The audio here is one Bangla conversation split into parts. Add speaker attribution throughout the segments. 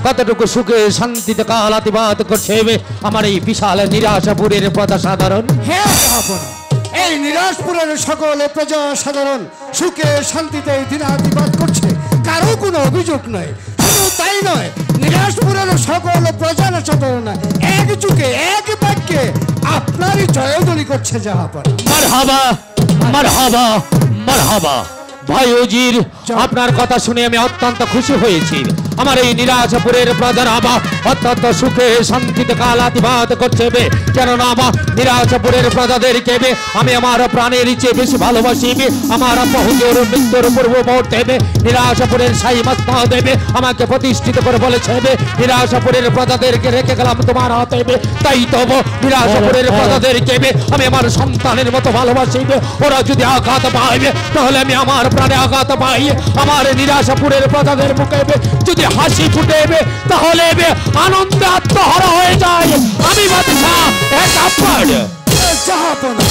Speaker 1: কতটুকু সুখে শান্তিতে কাল অতিবাহিত করছে আমার এই বিশাল নিরাশপুরের প্রজা সাধারণ।
Speaker 2: হ্যাঁ জাহাপনা, এই নিরাশপুরের সকল প্রজা সাধারণ সুখে শান্তিতে দিন অতিবাহিত করছে, কারো কোনো অভিযোগ নয়। শুধু তাই নয়, নিরাশপুরের সকল প্রজা সাধারণ এক যুগে এক বাক্যে আপনারই জয়ধ্বনি করছে জাহাপনা।
Speaker 1: মারহাবা মারহাবা মারহাবা। ভাই উজির, আপনার কথা শুনে আমি অত্যন্ত খুশি হয়েছি। আমার এই নিরাশপুরের প্রজারা আবার অত্যন্ত সুখে শান্তিতে কাল অতিবাহিত করছে, কেননা আমার নিরাশপুরের প্রজাদেরকে আমি আমার প্রাণের চেয়ে বেশি ভালোবাসি। আমার বহুজোর মৃত্যুর পূর্ব মুহূর্তে নিরাশপুরের সাই মাস্তা দেবে আমাকে প্রতিষ্ঠিত করে বলেছে, নিরাশপুরের প্রজাদেরকে রেখে গেলাম তোমার হাতে। তাই তো নিরাশপুরের প্রজাদেরকে আমি আমার সন্তানের মতো ভালোবাসি। ওরা যদি আঘাত পাইবে তাহলে আমি আমার প্রাণে আঘাত পাই। আমার নিরাশপুরের প্রজাদের মুখে যদি হাসি ফুটেবে তাহলে আনন্দে আত্মহারা হয়ে যায়। আমি বাদশা
Speaker 2: জাহাপনা,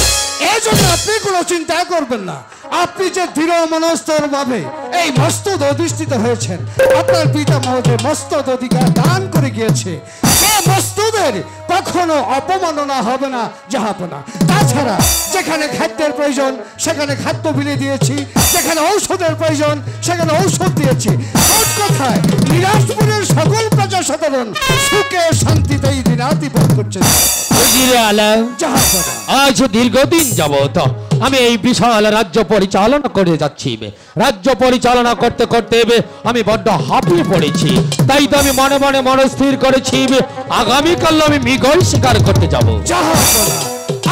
Speaker 2: এই জন্য আপনি কোনো চিন্তা করবেন না। আপনি যে দৃঢ় মনস্তর ভাবে এই মস্তদ অধিষ্ঠিত হয়েছেন, আপনার পিতা মহোদয় মস্তদ অধিকার দান করে গিয়েছে, সে মস্তদের কখনো অপমাননা হবে না জাহাপনা। তাছাড়া যেখানে খাদ্যের প্রয়োজন সেখানে খাদ্য বিলিয়ে দিয়েছি, যেখানে ঔষধের প্রয়োজন সেখানে ঔষধ দিয়েছি। মোট কথায় নিরাশপুরের সকল প্রজা সাধারণ সুখে শান্তিতেই দিন অতিবাহিত করছে।
Speaker 1: আজ দীর্ঘদিন যাবত আমি এই বিশাল রাজ্য পরিচালনা করে যাচ্ছি। রাজ্য পরিচালনা করতে করতে আমি বড্ড হাঁপিয়ে পড়েছি। তাই তো আমি মনে মনে মনস্থির করেছি আগামীকাল আমি মৃগল শিকার করতে যাব।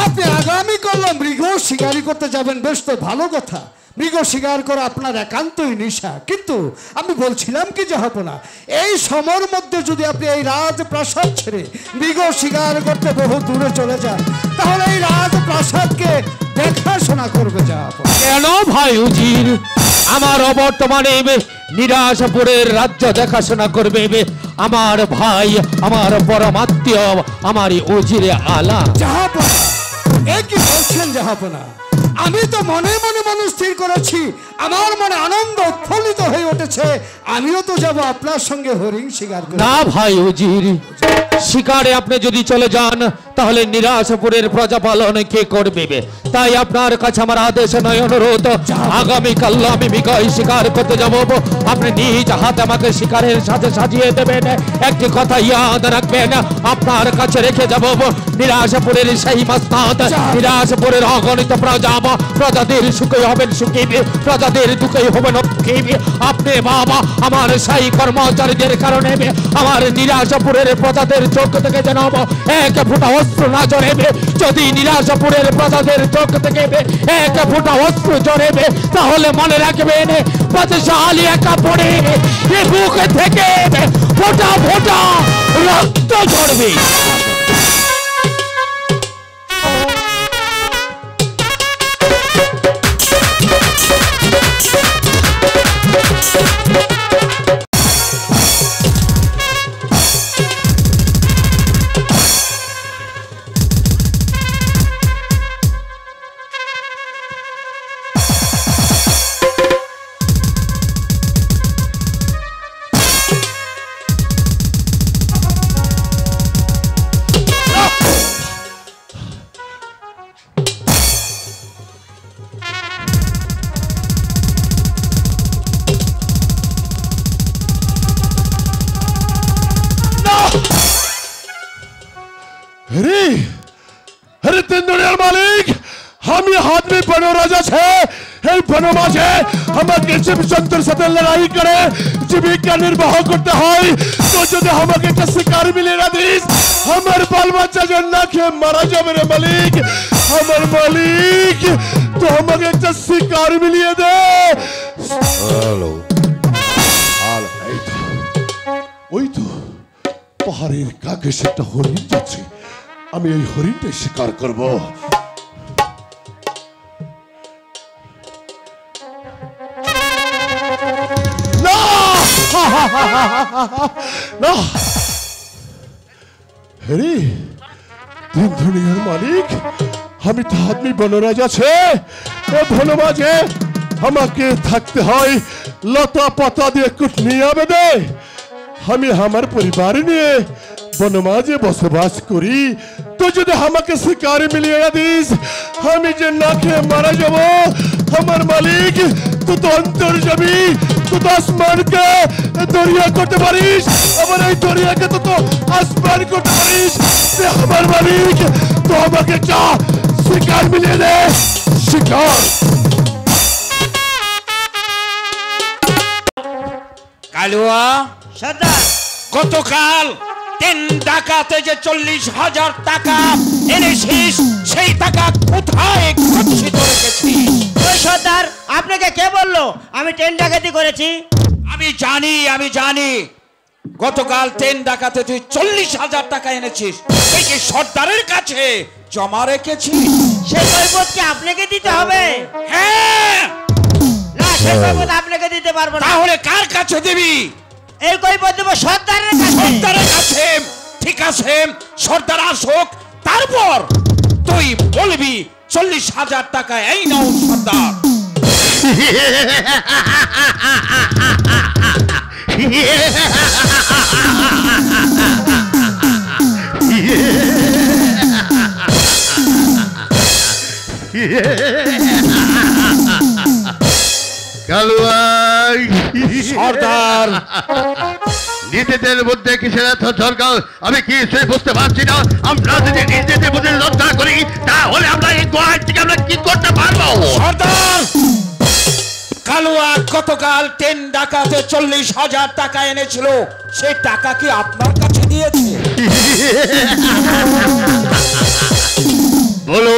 Speaker 2: আপনি আগামীকাল মৃগ শিকারি করতে যাবেন, বেশ তো ভালো কথা। মৃগ শিকার করা আপনার একান্তই নেশা, কিন্তু আমি বলছিলাম কি জাহাপনা, এই সময়ের মধ্যে যদি আপনি এই রাজপ্রাসাদ ছেড়ে মৃগ শিকার করতে বহু দূরে চলে যান তাহলে এই রাজপ্রাসাদকে দেখাশোনা করবে জাহাপনা।
Speaker 1: কেন ভাই উজির, আমার বর্তমানে নিরাশপুরের রাজ্য দেখাশোনা করবে আমার ভাই, আমার পরমাত্মীয়, আমার উজিরে আলা।
Speaker 2: জাহাপনা, এ কি বলছেন জাহাপনা? আমি তো মনে মনে মনে স্থির করেছি, আমার মনে আনন্দ উৎফুল্লিত হয়ে উঠেছে, আমিও তো যাব আপনার সঙ্গে হরিণ শিকার করতে।
Speaker 1: না ভাই উজির, শিকারে আপনি যদি চলে যান তাহলে নিরাশপুরের প্রজাপালন কে করবে? তাই আপনার কাছে আমার আদেশ নয়, অনুরোধ, আগামীকাল আমি বিকায় শিকার করতে যাব। আপনি নিজ হাতে আমাকে শিকারের সাথে সাজিয়ে দেবেন। একটি কথা ইয়াদ রাখবেন, আপনার কাছে রেখে যাব নিরাশপুরের সেই মাস্তাদ, নিরাশপুরের অগণিত প্রজা, প্রজাদের সুখে হবেন সুখী, প্রজাদের দুঃখে হবেন দুঃখী। আপনি বাবা আমার সেই কর্মচারীদের কারণে আমার নিরাশপুরের প্রজাদের চোখ থেকে যেন এক ফোঁটা অস্ত্র না ঝরেবে। যদি নিরাশপুরের প্রজাদের চোখ থেকে এক ফোঁটা অস্ত্র ঝরেবে তাহলে মনে রাখবেন প্রতিশালী একা পড়ে বুক থেকে ফোঁটা ফোঁটা রক্ত ঝরবে।
Speaker 3: अरे तीन दुनियार मालिक, हम ये हाथ में बनो राजा छे, हे बनो माजे, हमारे जीव जंतुर साथे लड़ाई करे, जीविका निर्वाह करते हैं, तो जो दे हमारे एक शिकार मिलेगा दिस, हमारे बाल बच्चा जो ना खे मारा जा मेरे मालिक, हमारे मालिक, तो हमारे एक शिकार मिलिए दे। हेलो, हाल है तो, वही तो, पहाड़ी का कैसे तो हरिण जाती, আমি এই হরিণটা শিকার করব। না না হরি, তিন দুনিয়ার মালিক, আমি তো আদমি বনরাজ আছে, এ বনমাঝে আমাকে থাকতে হয় লতা পাতা দিয়ে কুটনিয়া বেঁধে। আমি আমার পরিবার নিয়ে বনমাঝে বসবাস করি, তো যদি আমাকে শিকারে মিলিয়ে দিস আমি যে না খেয়ে মারা যাব। আমার মালিক, তুই তো অন্তর যাবি, তুই তো আসমানকে দরিয়া করতে পারিস, আবার এই দরিয়াকে তো আসমান করতে পারিস। আমার মালিক, তো আমাকে একটা শিকার মিলিয়ে দে, শিকার।
Speaker 4: কালুয়া
Speaker 5: সর্দার,
Speaker 4: গতকাল 3 ডাকাতে যে 40,000 টাকা এনেছিস, সেই টাকা কোথায় গচ্ছিত রেখেছিস?
Speaker 5: ওই সর্দার, আপনাকে কে বললো আমি 10 ডাকাতি করেছি?
Speaker 4: আমি জানি গতকাল 3 ডাকাতে তুই 40,000 টাকা এনেছিস, এই যে সর্দারের কাছে জমা রেখেছিস।
Speaker 5: সেই কৈফিয়ত কি আপনাকে দিতে হবে?
Speaker 4: হ্যাঁ।
Speaker 5: না, সেই কৈফিয়ত আপনাকে দিতে পারবো না।
Speaker 4: তাহলে কার কাছে দিবি?
Speaker 5: এই কৈফিয়ত দেব সর্দারের কাছে।
Speaker 4: সর্দারের কাছে? ঠিক আছে, সর্দার আসুক, তারপর তুই বলবি 40,000 টাকা এই নাও সর্দার।
Speaker 3: কালুয়াই
Speaker 4: সর্দার,
Speaker 3: নিজেদের মধ্যে কিসের এত দরকার আমি কিছুই বুঝতে পারছি না। আমরা যদি নিজেদের মধ্যে লজ্জা করি তাহলে আমরা এই গোয়ার থেকে আমরা কি করতে পারবো?
Speaker 4: সর্দার, কালুয়া গতকাল 10 ডাকাতে 40,000 টাকা এনেছিল, সেই টাকা কি আপনার কাছে দিয়েছে?
Speaker 3: বলো,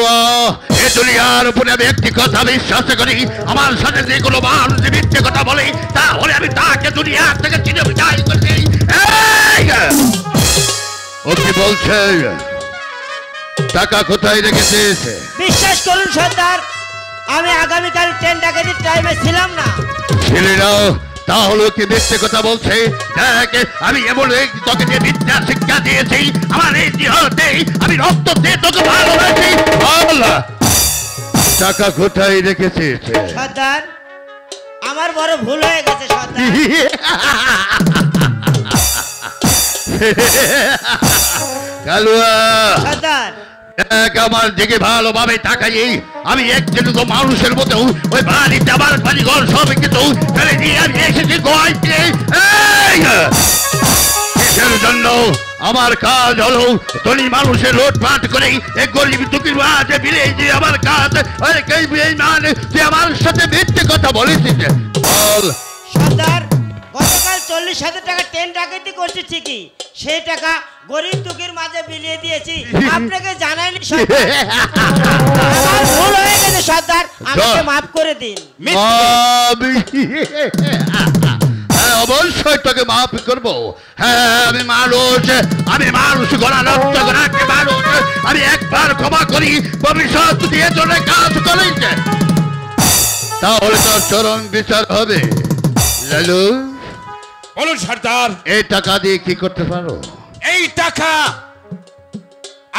Speaker 3: এ দুনিয়ার উপরে আমি একটি কথা বিশ্বাস করি, আমার সাথে যে কোনো মানুষ মিথ্যে কথা বলে তাহলে আমি তাকে দুনিয়া থেকে চিনে বিদায় করে দিই। ও কি বলছে? টাকা কোথায় রেখেছিস?
Speaker 5: বিশ্বাস করুন সর্দার, আমি আগামীকাল 10 ডাকাতির টাইমে ছিলাম না।
Speaker 3: ছেলে না,
Speaker 6: তাহলে কি মিথ্যে কথা বলছে? দেখ, আমি এমন তোকে যে মিথ্যা শিক্ষা দিয়েছি, আমার এই জীবনে আমি রক্ত দিয়ে তোকে ভালোবাসি। বল, টাকা কোথায় রেখেছিস?
Speaker 5: সর্দার, আমার বড় ভুল হয়ে গেছে সর্দার।
Speaker 6: কালুয়া,
Speaker 5: সর্দার,
Speaker 6: দেখ, আমার দিকে ভালোভাবে তাকাই। আমি একজন তো মানুষের মতো ওই বাড়িতে আমার বাড়িঘর সব কিছু ফেলে দিয়ে আমি এসেছি গোয়াইতে। কিসের জন্য? আমার কাজ হলো ধনী মানুষের লোটপাট করে এক গরিব দুঃখীর মাঝে বিলে দিয়ে আমার কাজ। তুই আমার সাথে মিথ্যে কথা বলেছিস। বল।
Speaker 5: সর্দার, গতকাল 40,000 টাকা ট্রেন ডাকাতি করছি ঠিকই, সেই টাকা গরিব দুঃখীর মাঝে বিলিয়ে দিয়েছি, আপনাকে জানাইনি সর্দার। আমার ভুল হয়ে গেছে সর্দার, আমাকে মাফ করে দিন।
Speaker 6: হ্যাঁ, অবশ্যই তোকে মাফ করবো। হ্যাঁ, আমি মানুষ গলা রক্ত রাখে মানুষ। আমি একবার ক্ষমা করি, ভবিষ্যৎ দিয়ে তোর কাজ করিস তাহলে তোর চরম বিচার হবে। লালু,
Speaker 4: বলুন সর্দার।
Speaker 6: এই টাকা দিয়ে কি করতে পারো?
Speaker 4: এই টাকা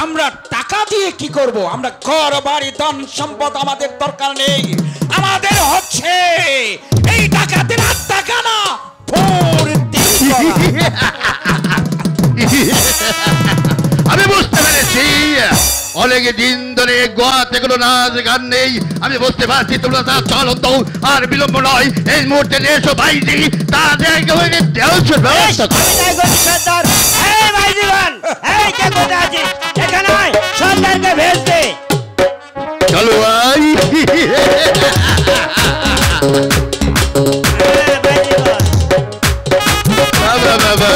Speaker 4: আমরা টাকা দিয়ে কি করব? আমরা ঘর বাড়ি ধন সম্পদ আমাদের দরকার নেই। আমাদের হচ্ছে এই টাকাতে টাকা না
Speaker 6: আমি বুঝতে পেরেছি। অনেক দিন ধরে গোয়াতে কোনো নাচ গান নেই। আমি বুঝতে পারছি তোমরা তা চলো তো, আর বিলম্ব নয়, এই মুহূর্তে এসো ভাইজি, তাদের
Speaker 5: সর্দার। এই ভাইজিগণ, এই কে কোথায় আছিস? এখানে আয়, সর্দারকে ভেজ দে।
Speaker 6: চলো ভাই। বাবা বাবা,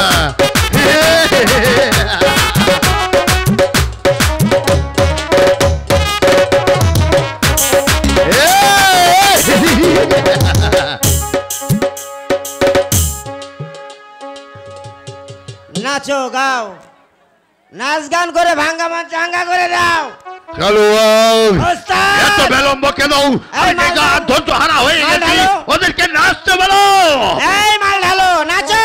Speaker 5: নাচো গাও, নাচ গান করে ভাঙ্গা মান চাঙ্গা করে দাও।
Speaker 6: চলো
Speaker 5: ওস্তাদ!
Speaker 6: এত বিলম্ব কেন? আমি ধৈর্য হারা হয়ে গেছি, ওদেরকে নাচতে বলো।
Speaker 5: এই মাল ঢালো, নাচো।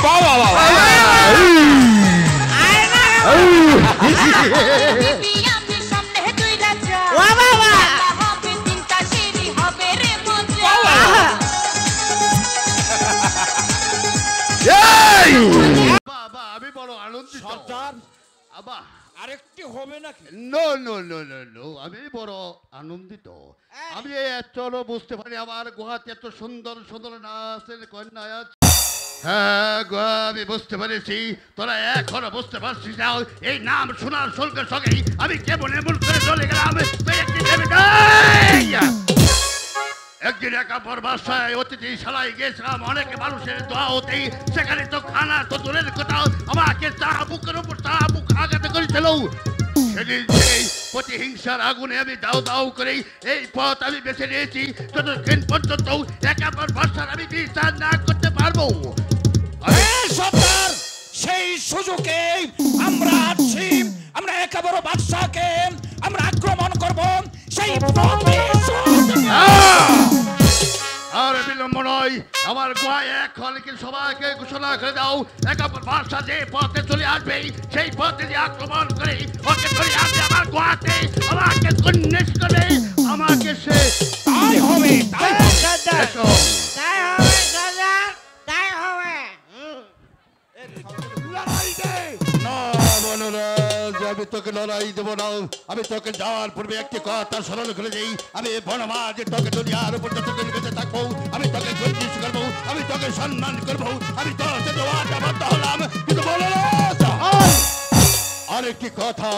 Speaker 4: বাবা বাবা,
Speaker 6: বাবা, আমি বড় আনন্দিত।
Speaker 4: সর্দার,
Speaker 6: আবা,
Speaker 4: আরেকটি হবে নাকি?
Speaker 6: No no no no no, আমি বড় আনন্দিত। আমি চলো বুঝতে পারি আমার গুহাতে এত সুন্দর সুন্দর নাচের কন্যা আছে। হ্যাঁ গো, আমি বুঝতে পেরেছি। তোরা এখনো বুঝতে পারছিস না এই নাম শোনার সঙ্গে সঙ্গেই আমি কেমন এমন করে চলে গেলাম। একদিন একা পর বাসায় অতিথিশালায় গেছিলাম, অনেক মানুষের দোয়া হতেই সেখানে তো খানা তো দূরের কথা, আমাকে চা বুকের উপর চা বুক আঘাত করেছিল। সেদিন সেই প্রতিহিংসার আগুনে আমি দাও দাও করেই এই পথ আমি বেছে নিয়েছি, যতক্ষণ পর্যন্ত একা পর বাসার আমি বিচার না করতে পারবো।
Speaker 4: সর্দার, সেই সুযোগে আমরা আছি। আমরা একেবারে বাদশাকে আমরা আক্রমণ করব। সেই
Speaker 6: আর বিলম্ব নয়, আমার গোয়ায় এখন সবাইকে ঘোষণা করে দাও, একাপর বাদশা যে পথে চলে আসবে সেই পথে যে আক্রমণ করে ওকে চলে আসবে আমার গোয়াতে, আমাকে কন্যাস করে আমাকে সে
Speaker 4: তাই হবে। তাই হবে
Speaker 5: সর্দার,
Speaker 6: এসো।
Speaker 5: তাই হবে সর্দার, তাই হবে।
Speaker 6: লড়াই দে না বনরাজ, আমি তোকে লড়াই দেবো না। আমি তোকে যাওয়ার পূর্বে একটি কথা স্মরণ করে দিই, আমি বনমাজ তোকে দুনিয়ার উপর যতদিন বেঁচে থাকবো আমি তোকে গর্বিত করবো, আমি তোকে সম্মান করবো। আমি তোর সাথে ওয়াদাবদ্ধ হলাম, কিন্তু বনরাজ আরেকটি কথা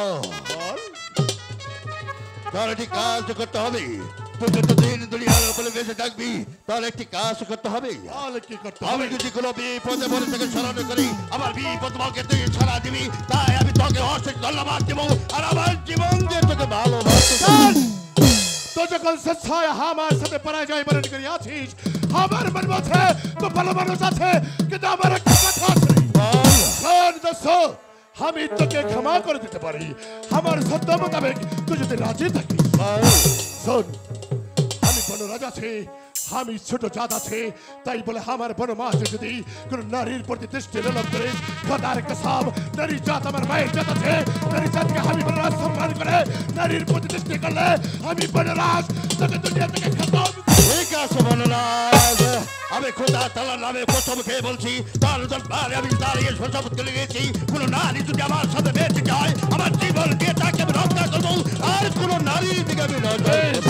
Speaker 6: তোর একটি কাজ করতে হবে। তুই যতদিন দুনিয়ার উপরে বেঁচে থাকবি তার একটি কাজ করতে হবে। আমি যদি কোনো বিপদে পড়ে থেকে স্মরণ করি, আমার বিপদ আমাকে তুই ছাড়া দিবি, তাই আমি তোকে অশেষ ধন্যবাদ দেব আর আমার জীবন দিয়ে তোকে ভালোবাসতে।
Speaker 3: তো যখন স্বেচ্ছায় আমার সাথে পরাজয় বরণ করে আছিস, আমার মন মধ্যে তো ভালো মানুষ আছে, কিন্তু আমার একটা কথা আছে। শোন দোস্ত, আমি তোকে ক্ষমা করে দিতে পারি আমার সত্য মোতাবেক তুই যদি রাজি থাকিস শোন আমি বনরাজ আছি আমি ছোট জাত আছে তাই বলে আমার বনমাঝে যদি কোন নারীর প্রতি দৃষ্টি লোলন করিস খোদার কসম নারী জাত আমার মায়ের জাত আছে নারী জাতকে আমি বনরাজ সম্মান করে নারীর প্রতি দৃষ্টি করলে আমি বনরাজ তোকে দুনিয়া থেকে খতম।
Speaker 6: ঠিক আছে বনরাজ, আমি খোদা তাআলার নামে কসম খেয়ে বলছি তার দরবারে আমি দাঁড়িয়ে শপথ করে গেছি কোন নারী যদি আমার সাথে বেঁচে যায় আমার জীবন দিয়ে তাকে আমি রক্ষা করবো আর কোন নারীর দিকে আমি নজর দেব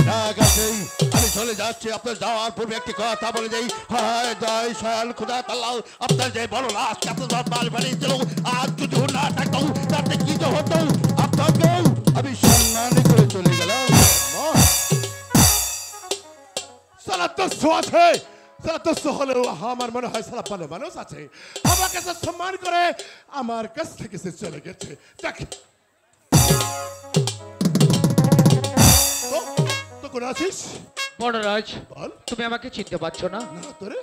Speaker 6: না। ঠিক আছে আমি চলে যাচ্ছি, আপনার যাওয়ার পূর্বে একটি কথা বলে যাই, হায় জয় স্বয়ং খোদা তাআলা আপনার যে বনরাজকে আপনার দরবার বানিয়েছিল আর যদি না থাকতো তাতে কি যে হতো আপনাকেও আমি সম্মান করে চলে গেলাম।
Speaker 3: সালা দস্যু আছে সালা দস্যু হলেও আমার মনে হয় সালা ভালো মানুষ আছে আমার কাছে সম্মান করে আমার কাছ থেকে সে চলে গেছে। দেখ তো কোন আছিস
Speaker 1: বনরাজ
Speaker 3: বল
Speaker 1: তুমি আমাকে চিনতে পারছো না?
Speaker 3: না তোরে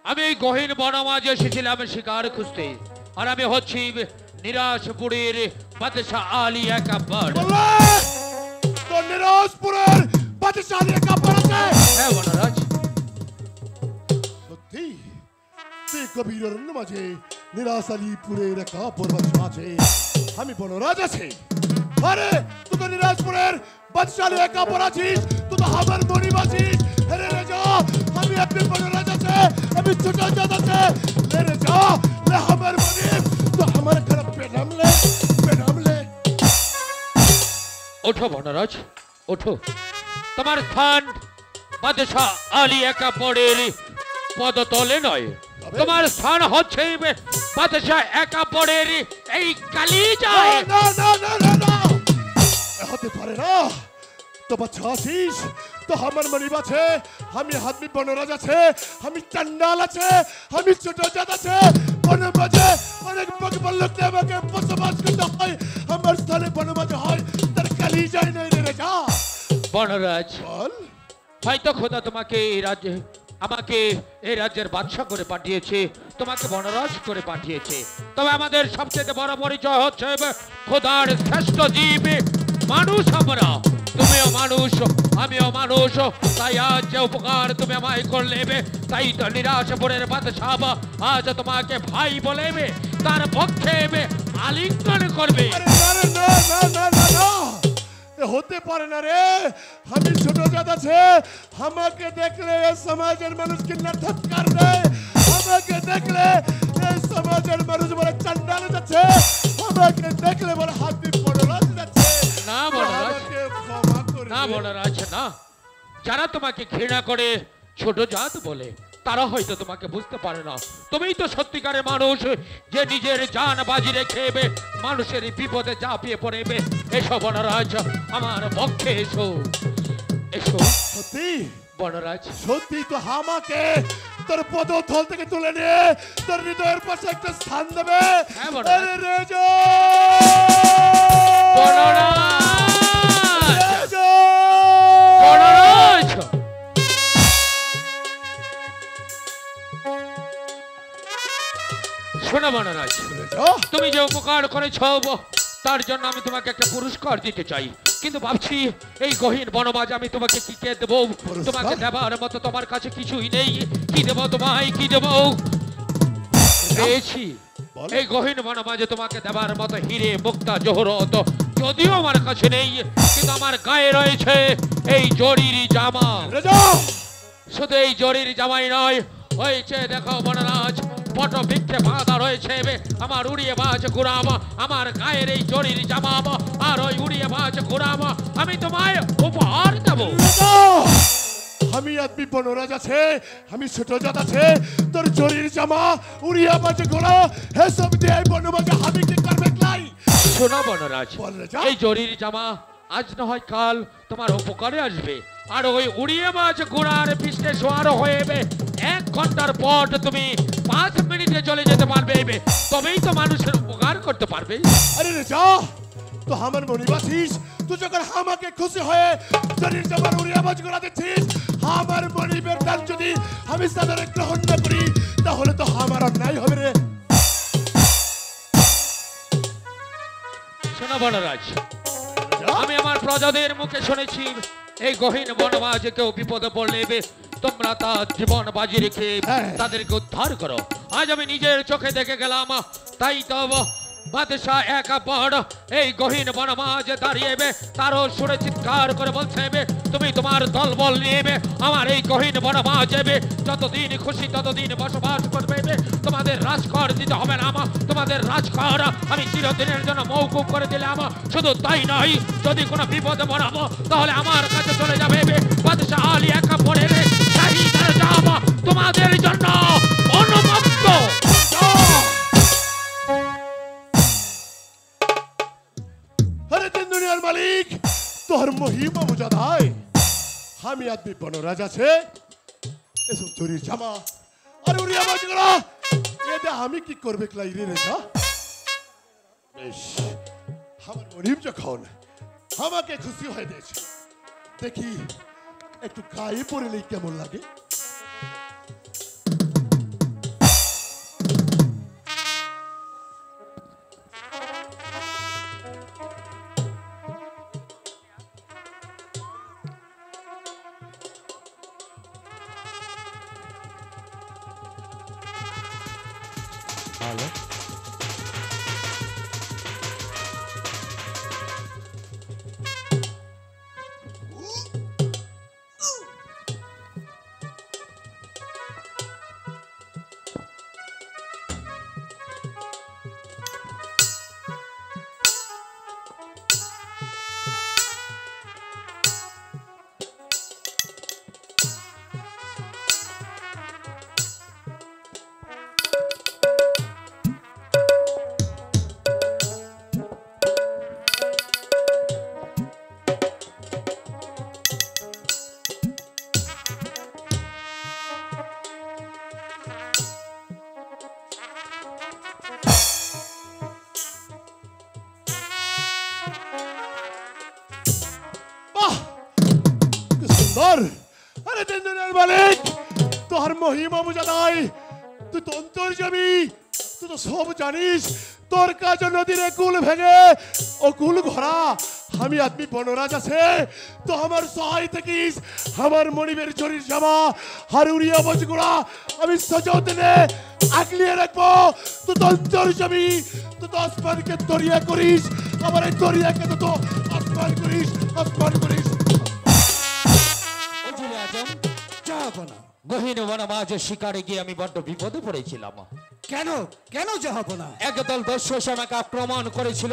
Speaker 1: আমি এই গহীন বনমাঝে এসেছিলাম শিকার খুঁজতে আর আমি হচ্ছি নিরাশপুরের বাদশাহ আলী আকবর।
Speaker 3: বললে তো নিরাজপুরের বাদশাহ আলী আকবর আছে?
Speaker 1: হ্যাঁ বনরাজ।
Speaker 3: সত্যি তুই কবির অরণ্য মাঝে নিরাশ আলীপুরের আকবর বাদশাহ আছে আমি বনরাজ আছি। আরে তুই তো নিরাজপুরের বাদশাহ আলী আকবর আছিস তুই তো আমার মনিব আছিস। আরে রে যা আমি আপনি বনরাজ আছে আমি ছোট জাত আছে রে যা লে আমার মনিব তো আমার খারাপ পেনাম লে।
Speaker 1: ওঠো বনরাজ ওঠো, তোমার স্থান বাদশাহ আলী আকবরের পদতলে নয়, তোমার স্থান হচ্ছে বাদশাহ আকবরের এই কালিজায়।
Speaker 3: না না না না না হতে পারে না তো বাচ্চা আছিস তো আমার মনিব আছে আমি হাতমি বনরাজ আছে আমি চান্ডাল আছে আমি ছোট জাত আছে বনমাঝে অনেক বকবল্লতে আমাকে বসবাস করতে হয় আমার স্থানে বনমাঝে হয় তার কালি যায় নাই রে যা।
Speaker 1: বনরাজ
Speaker 3: বল
Speaker 1: হয়তো খোদা তোমাকে এই রাজ্যে আমাকে এই রাজ্যের বাদশা করে পাঠিয়েছে, তোমাকে বনরাজ করে পাঠিয়েছে, তবে আমাদের সবচেয়ে বড় পরিচয় হচ্ছে খোদার শ্রেষ্ঠ জীব মানুষ আমরা। তুমিও মানুষ আমিও মানুষ, তাই আজ যে উপকার তুমি আমায় করলে তাই তো নিরাশপুরের বাদশাহ আজ তোমাকে ভাই বলেবে, তার পক্ষে আলিঙ্গন করবে।
Speaker 3: আরে না রে না না না না না এ হতে পারে না রে আমি ছোট জাত আছে আমাকে দেখলে এই সমাজের মানুষ কিন্না ঠৎকার দেয় আমাকে দেখলে এই সমাজের মানুষ বলে চান্ডাল যাচ্ছে আমাকে দেখলে বলে হাতি বনরাজ যাচ্ছে।
Speaker 1: না বনরাজ,
Speaker 3: আমাকে ক্ষমা করে
Speaker 1: না
Speaker 3: দে।
Speaker 1: বনরাজ না, যারা তোমাকে ঘৃণা করে ছোট জাত বলে তারা হয়তো তোমাকে বুঝতে পারে না, তুমিই তো সত্যিকারের মানুষ যে নিজের জান বাজি রেখে মানুষের বিপদে ঝাঁপিয়ে পড়েবে। এসো বনরাজ আমার পক্ষে এসো এসো।
Speaker 3: সত্যি
Speaker 1: বনরাজ
Speaker 3: সত্যি তো আমাকে তোর পদতল থেকে তুলে নিয়ে তোর হৃদয়ের পাশে একটা স্থান দেবে।
Speaker 1: হ্যাঁ বনরাজ।
Speaker 3: আরে রে যা
Speaker 1: বনরাজ
Speaker 3: রে যা
Speaker 1: বনরাজ শোনো বনরাজ,
Speaker 3: রে যা
Speaker 1: তুমি যে উপকার করেছো তার জন্য আমি তোমাকে একটা পুরস্কার দিতে চাই, কিন্তু ভাবছি এই গহীন বনমাঝে আমি তোমাকে কি কে দেবো, তোমাকে দেবার মতো তোমার কাছে কিছুই নেই। কি দেবো তোমায়, কি দেবো? পেয়েছি এই গহীন বনমাঝে তোমাকে দেবার মতো হিরে মুক্তা জহরত যদিও আমার কাছে নেই, কিন্তু আমার গায়ে রয়েছে এই জরির জামা।
Speaker 3: রে যা
Speaker 1: শুধু এই জরির জামাই নয়, হয়েছে দেখো বনরাজ পট বৃক্ষে বাঁধা রয়েছে আমার উড়িয়ে বাজ ঘুরাম, আমার গায়ের এই জরির জামা আর ওই উড়িয়ে বাজ ঘুরাম আমি তোমায় উপহার দেবো।
Speaker 3: আমি আদমি বনরাজ আছে আমি ছোট জাত আছে তোর জরির জামা উড়িয়া বাজে ঘোড়া এসব দিয়ে বনমাঝে আমি কি করবে লাই।
Speaker 1: শোনো বনরাজ,
Speaker 3: বল রে যা।
Speaker 1: এই জরির জামা আজ না হয় কাল তোমার উপকারে আসবে, আর ওই উড়িয়ে বাজ ঘোড়ার পৃষ্ঠে সোয়ার হয়ে 1 ঘন্টার পর তুমি 5 মিনিটে চলে যেতে পারবে, তবেই তো মানুষের উপকার করতে পারবে।
Speaker 3: আরে রে যা তো আমার মনিব আছিস তুই যখন আমাকে খুশি হয়ে জরির জামার উড়িয়া বাজ ঘোড়া দিচ্ছিস আমার মনিবের দান যদি আমি সাদরে গ্রহণ না করি তাহলে তো আমার অন্যায় হবে রে।
Speaker 1: শোনো বনরাজ, আমি আমার প্রজাদের মুখে শুনেছি এই গহীন বনমাঝে কেউ বিপদে পড়লে তোমরা তার জীবন বাজি রেখে তাদেরকে উদ্ধার করো। আজ আমি নিজের চোখে দেখে গেলাম, তাই তো বাদশাহ একা পড় এই গহীন বনমাঝে দাঁড়িয়েবে, তারও সুরে চিৎকার করে বলছে তুমি তোমার দলবল নিয়ে আমার এই গহীন বনমাঝে যতদিন খুশি ততদিন বসবাস করবে। তোমাদের রাজকর দিতে হবে না, তোমাদের রাজকর আমি চিরদিনের জন্য মৌকুব করে দিলাম। শুধু তাই নয়, যদি কোনো বিপদে পড়াবো তাহলে আমার কাছে চলে যাবে বাদশাহ আলী একা পড়ে শাহীদের যাব তোমাদের জন্য অনুমুক্ত।
Speaker 3: আরে তিন দুনিয়ার মালিক, তোর মহিমা বোঝা দায়। আমি আদমি বনরাজ আছে, এসব চুরির জামা আর উড়িয়া বাজগুলা এতে আমি কি করবে ক্লাইরে রেখা? বেশ, আমার মরিম যখন আমাকে খুশি হয়ে দিয়েছে, দেখি একটু গায়ে পড়লেই কেমন লাগে। আরে তিন দুনিয়ার মালিক, তোর মহিমা বোঝা দায়। তুই তো অন্তর্যামী, তুই তো সব জানিস। তোর কাজ নদীর কুল ভেঙে ও কুল ঘোরা। আমি আদমি বনরাজ আছে, তো আমার সহায় থাকিস। আমার মনিবের চরির জামা আর উড়িয়া বজগুলা আমি সযত্নে আগলিয়ে রাখবো। তুই তো অন্তর্যামী, তুই তো আসমানকে দরিয়া করিস। আমার এই দরিয়াকে তো আসমান করিস, আসমান করিস।
Speaker 1: গহীন বনমাঝে শিকারে গিয়ে আমি বড্ড বিপদে পড়েছিলাম।
Speaker 2: কেন কেন যাহাবনা?
Speaker 1: একদল দস্যু এসে আমাকে আক্রমণ করেছিল,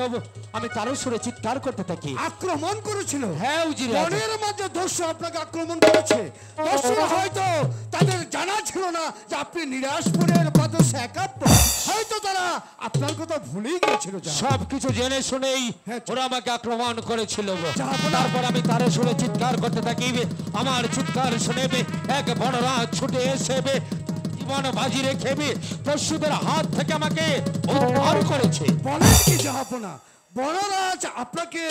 Speaker 1: আমি তারও সুরে চিৎকার করতে থাকি।
Speaker 2: আক্রমণ করেছিল?
Speaker 1: হ্যাঁ উজির আজম।
Speaker 2: বনের মধ্যে দস্যু আপনাকে আক্রমণ করেছে। দস্যুরা হয়তো তাদের জানা ছিল না যে আপনি নিরাশপুরের বাদশা একাত্ম। হয়তো তারা আপনার কথা ভুলেই গিয়েছিল।
Speaker 1: সবকিছু জেনে শুনেই ওরা আমাকে আক্রমণ করেছিল। তারপর আমি তারও সুরে চিৎকার করতে থাকি। আমার চিৎকার শুনে এক বনরাজ ছুটে এসে জীবন বাজি রেখে দস্যুদের হাত থেকে আমাকে উদ্ধার করেছে।
Speaker 2: বলেন কি জাহাপনা, বনরাজ আপনাকে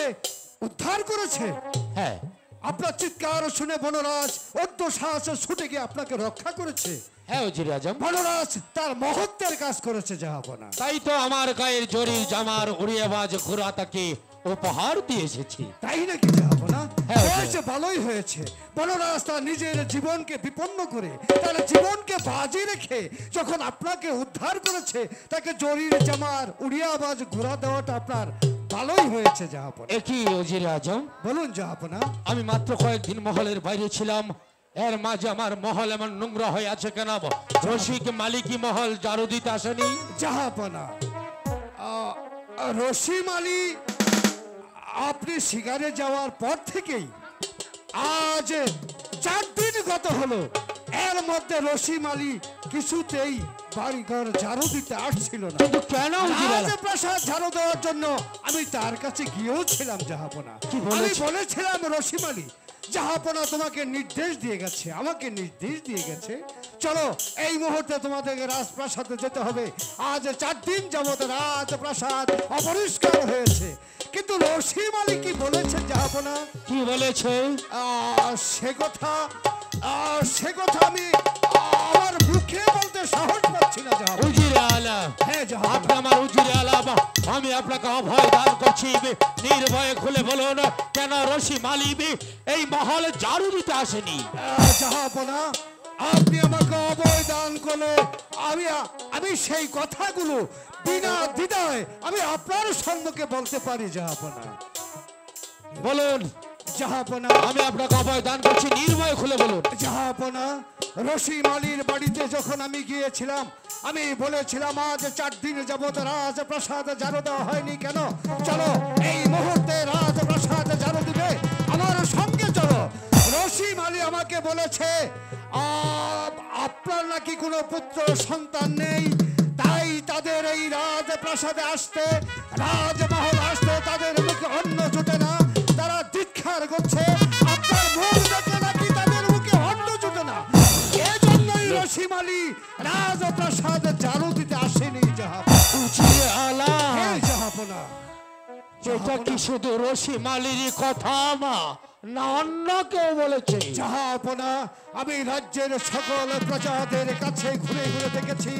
Speaker 2: উদ্ধার করেছে?
Speaker 1: হ্যাঁ,
Speaker 2: আপনার চিৎকার শুনে বনরাজ অর্ধ সাহসে ছুটে গিয়ে আপনাকে রক্ষা করেছে।
Speaker 1: হ্যাঁ উজির আজম,
Speaker 2: বনরাজ তার মহত্বের কাজ করেছে জাহাপনা।
Speaker 1: তাই তো আমার গায়ের জরির জামার উড়িয়াবাজ ঘোড়া তাকে উপহার দিয়ে এসেছি।
Speaker 2: তাই নাকি জাহাপনা? হয়েছে, ভালোই হয়েছে। বনরাজ তার নিজের জীবনকে বিপন্ন করে, তার জীবনকে বাজি রেখে যখন আপনাকে উদ্ধার করেছে, তাকে জরির জামার উড়িয়াবাজ ঘোড়া দেওয়াটা আপনার ভালোই হয়েছে জাহাপনা।
Speaker 1: একই উজির আজম,
Speaker 2: বলুন জাহাপনা।
Speaker 1: আমি মাত্র কয়েকদিন মহলের বাইরে ছিলাম, এর মাঝে আমার মহল এমন নোংরা হয়ে আছে কেন? রসিক মালিকি মহল জারু দিতে আসেনি?
Speaker 2: জাহাপনা, রসিম আলী আপনি শিকারে যাওয়ার পর থেকেই আজ 4 দিন গত হলো, এর মধ্যে রসিম আলী কিছুতেই বাড়িঘর ঝাড়ু দিতে আসছিল না।
Speaker 1: কিন্তু কেন?
Speaker 2: রাজপ্রাসাদ ঝাড়ু দেওয়ার জন্য আমি তার কাছে গিয়েও ছিলাম জাহাপনা। আমি বলেছিলাম রসিম আলী, জাহাপনা তোমাকে নির্দেশ দিয়ে গেছে, আমাকে নির্দেশ দিয়ে গেছে, চলো এই মুহূর্তে তোমাদের রাজপ্রাসাদে যেতে হবে। আজ 4 দিন যাবত রাজপ্রাসাদ অপরিষ্কার হয়েছে। কিন্তু রসিম আলী কি বলেছে জাহাপনা?
Speaker 1: কি বলেছে?
Speaker 2: সে কথা আমি আমার মুখে বলতে সাহস পাচ্ছি না জাহাপনা।
Speaker 1: উজিরে আলা,
Speaker 2: হ্যাঁ জাহাপনা।
Speaker 1: আপনি আমার উজিরে আলা, আমি আপনাকে অভয় দান করছি। নির্ভয়ে খুলে বলুন, কেন রশি মালিবি এই মহলে ঝাড়ু দিতে আসেনি?
Speaker 2: জাহাপনা, আপনি আমাকে অভয় দান করলে আমি সেই কথাগুলো বিনা দ্বিধায় আমি আপনার সম্মুখে বলতে পারি জাহাপনা।
Speaker 1: বলুন
Speaker 2: জাহাপনা,
Speaker 1: আমি আপনাকে অভয় দান করছি, নির্ভয়ে খুলে বলুন।
Speaker 2: জাহাপনা, রশিদ আলীর বাড়িতে যখন আমি গিয়েছিলাম, আমি বলেছিলাম আজ 4 দিন যাবত রাজপ্রাসাদ ঝাড়ু দেওয়া হয়নি কেন? চলো এই মুহূর্তে রাজপ্রাসাদ ঝাড়ু দিবে, আমার সঙ্গে চলো। রশিদ আলী আমাকে বলেছে আপনার নাকি কোনো পুত্র সন্তান নেই, তাই তাদের এই রাজপ্রাসাদে আসতে, রাজমহল আসতে তাদের মুখে অন্ন জুটে না, তারা ধিক্কার করছে। আপনার মুখ দেখে নাকি তাদের মুখে অন্ন জুটে না, এজন্যই রশিদ আলী রাজপ্রাসাদ ঝাড়ু দিতে আসেনি জাহাপনা।
Speaker 1: উজিরে আলা,
Speaker 2: হ্যাঁ জাহাপনা।
Speaker 1: এটা কি শুধু রশি মালির কথা না অন্য কেউ বলেছে?
Speaker 2: জাহাপনা, আমি রাজ্যের সকল প্রজাদের কাছে ঘুরে ঘুরে দেখেছি,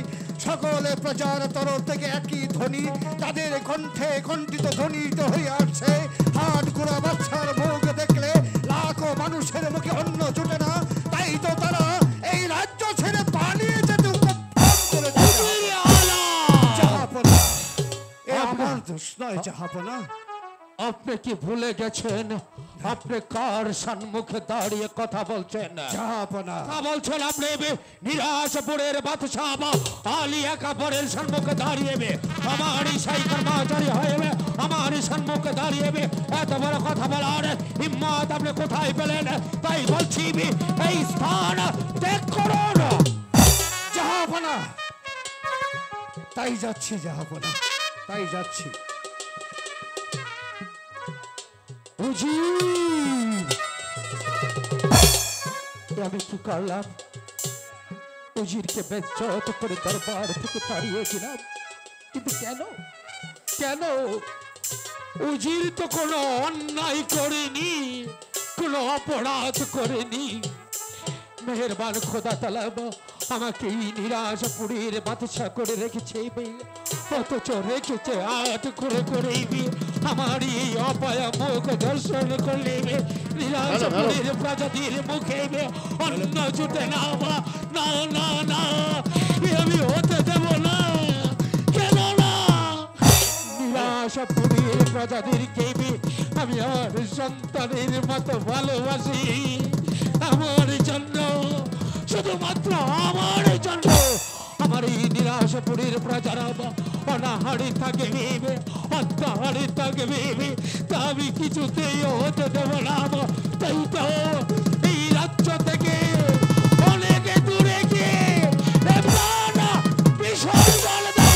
Speaker 2: সকল প্রজার তরফ থেকে একই ধ্বনি, তাদের কণ্ঠে কণ্ঠিত ধ্বনিত হয়ে আসছে। হাট গোড়া বাচ্চার মুখ দেখলে লাখো মানুষের মুখে অন্ন জুটে না, তাই তো তারা এই রাজ্য ছেড়ে পালিয়ে যেতে উপক্রম করেছে।
Speaker 1: উজিরে আলা,
Speaker 2: জাহাপনা, এ আমার দোষ নয় জাহাপনা।
Speaker 1: আপনি কি ভুলে গেছেন আপনি কার সম্মুখে দাঁড়িয়ে কথা বলছেন?
Speaker 2: জাহাপনা,
Speaker 1: তা বলছেন আপনি নিরাশপুরের বাদশাহ আলী একাবরের সম্মুখে দাঁড়িয়ে আমার সেই কর্মচারী হয়ে আমার সম্মুখে দাঁড়িয়ে এত বড় কথা বলার হিম্মত আপনি কোথায় পেলেন? তাই বলছি এই স্থান ত্যাগ করুন।
Speaker 2: জাহাপনা, তাই যাচ্ছি জাহাপনা, তাই যাচ্ছি।
Speaker 1: উজির, আমি কি করলাম? উজিরকে বেজ্জত করে দরবার থেকে তাড়িয়ে দিলাম, কিন্তু কেন? কেন? উজির তো কোনো অন্যায় করেনি, কোনো অপরাধ করেনি। মেহেরবান খোদা তাআলা আমাকে এই নিরাশপুরের বাদশা করে রেখেছে, অথচ রেখেছে আট করে করে আমার এই অপায়া মুখ দর্শন করলে নিরাশপুরের প্রজাতির মুখে অন্ন জুটে না। না না না, আমি হতে দেব না। কেন না? নিরাশপুরের প্রজাতিরকে আমি আমার সন্তানের মতো ভালোবাসি। আমার জন্য, শুধুমাত্র আমার জন্য আমার এই নিরাশপুরের প্রজারা অনাহারে থাকবে, অত্যাহারে থাকবে, তা আমি কিছুতেই হতে দেব না। তাই তো এই রাজ্য থেকে অনেক দূরে গিয়ে বিসর্জন দেব।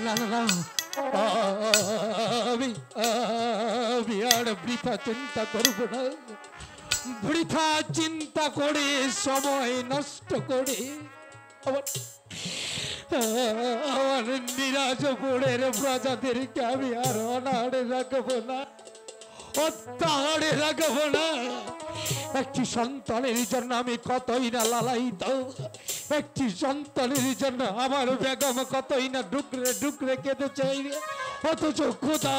Speaker 1: না না না, আমি আর বৃথা চিন্তা করব না, বৃথা চিন্তা করে সময় নষ্ট করে আমার নিরাজপুরের প্রজাদেরকে আমি আর অনাহারে রাখবো না, অত্যাহারে রাখবো না। একটি সন্তানের জন্য আমি কতই না লালায়িত, একটি সন্তানের জন্য আমার বেগম কতই না ডুকরে ডুকরে কেঁদে চাই, অথচ খোদা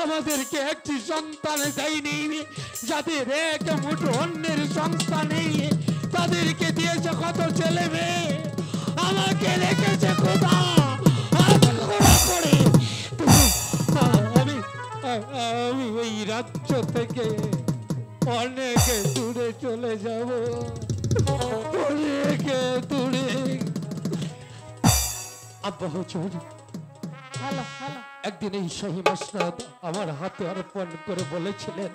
Speaker 1: আমাদেরকে একটি সন্তান দেয়নি, যাদের এক মুঠো অন্যের সন্তান নেই তাদেরকে দিয়েছে কত ছেলে মেয়ে, আমাকে রেখেছে খোদা করে। আমি এই রাজ্য থেকে অনেক দূরে চলে যাব, অনেক দূরে। আব্বা হুজুর, একদিন এই শাহী মসনদ আমার হাতে অর্পণ করে বলেছিলেন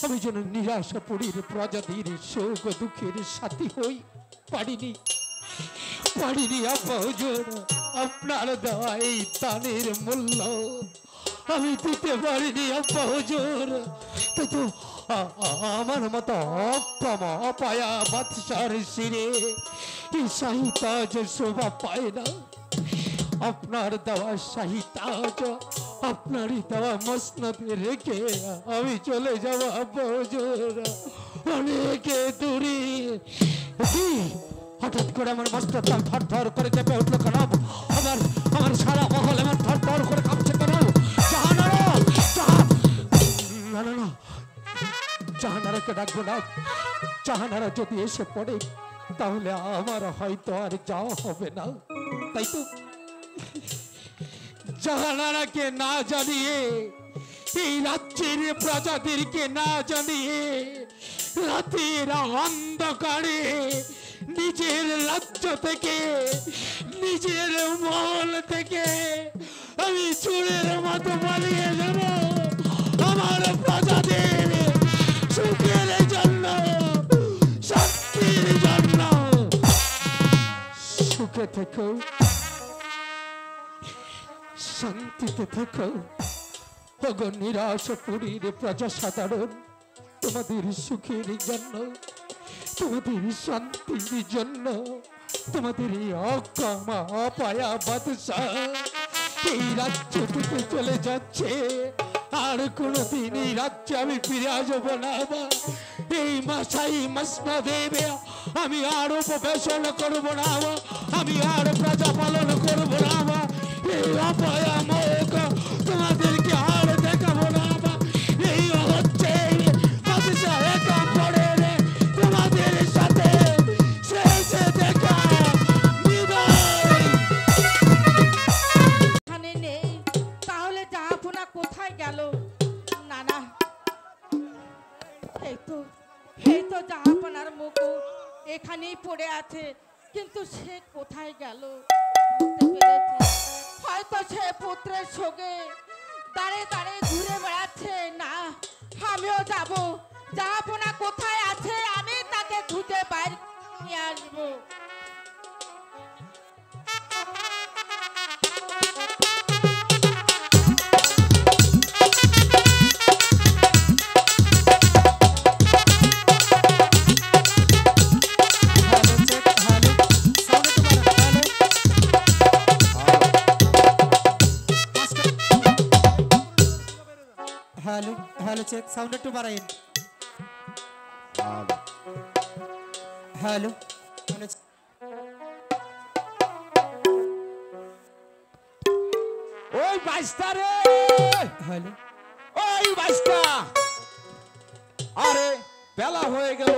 Speaker 1: আমি যেন নিরাশাপুরীর প্রজাতির শোক দুঃখের সাথী হই, পারিনি আব্বা হুজুর। আপনার দেওয়া এই দানের মূল্য আমি দিতে পারিনি আব্বা হুজুর। তাই তো আমার মতো অক্ষম অপায়া বাদশার শিরে এই শাহী তাজ শোভা পায় না। আপনার দেওয়া শাহী তাজ আপনারই দেওয়া মসনদে রেখে আমি চলে যাব আব্বা হুজুর, অনেক দূরে। হঠাৎ করে আমার মস্তক থর করে কেঁপে উঠলো কেন? আমার সারা মহল এমন থর করে কাঁপছে কেন? জাহানারাকে ডাকবো না, জাহানারা যদি এসে পড়ে তাহলে আমার হয়তো আর যাওয়া হবে না। তাই তো জাহানারাকে না জানিয়ে, এই রাজ্যের প্রজাদেরকে না জানিয়ে, রাতের অন্ধকারে নিজের রাজ্য থেকে, নিজের মহল থেকে আমি চোরের মতো পালিয়ে যাব আমার প্রজাদের সুখের জন্য, শান্তির জন্য। সুখে থেকো, শান্তিতে থেকো ওগো নিরাশপুরীর প্রজা সাধারণ, তোমাদের সুখের জন্য, তোমাদের শান্তির জন্য, তোমাদের অক্ষমা অপায়া বাদশা এই রাজ্য থেকে চলে যাচ্ছে। আর কোনদিন এই রাজ্যে আমি ফিরে আসবো না। এই মাসাই মাসনা দেবে আমি আর উপবেশন করবো না, আমি আর প্রজা পালন করবো না। এই অপায়া মুখ তোমাদেরকে আর দেখাবো না। এই হচ্ছে বাদশা একা পড়ে তোমাদের সাথে শেষে দেখা বিদায়।
Speaker 7: এখানে নেই, তাহলে জাহাপনা কোথায় গেল? না না, এই তো জাহাপনার মুকুট এখানেই পড়ে আছে, কিন্তু সে কোথায় গেল? হয়তো সে পুত্রের সঙ্গে দাঁড়ে দাঁড়ে ঘুরে বেড়াচ্ছে। না, আমিও যাব, জাহাপনা কোথায় আছে আমি তাকে খুঁজে বাইরে নিয়ে আসবো।
Speaker 8: হ্যালো চেক, সাউন্ড একটু বাড়াইন। হ্যালো,
Speaker 4: ওই বাইস্তা রে,
Speaker 8: হ্যালো,
Speaker 4: ওই বাইস্তা, আরে বেলা হয়ে গেল,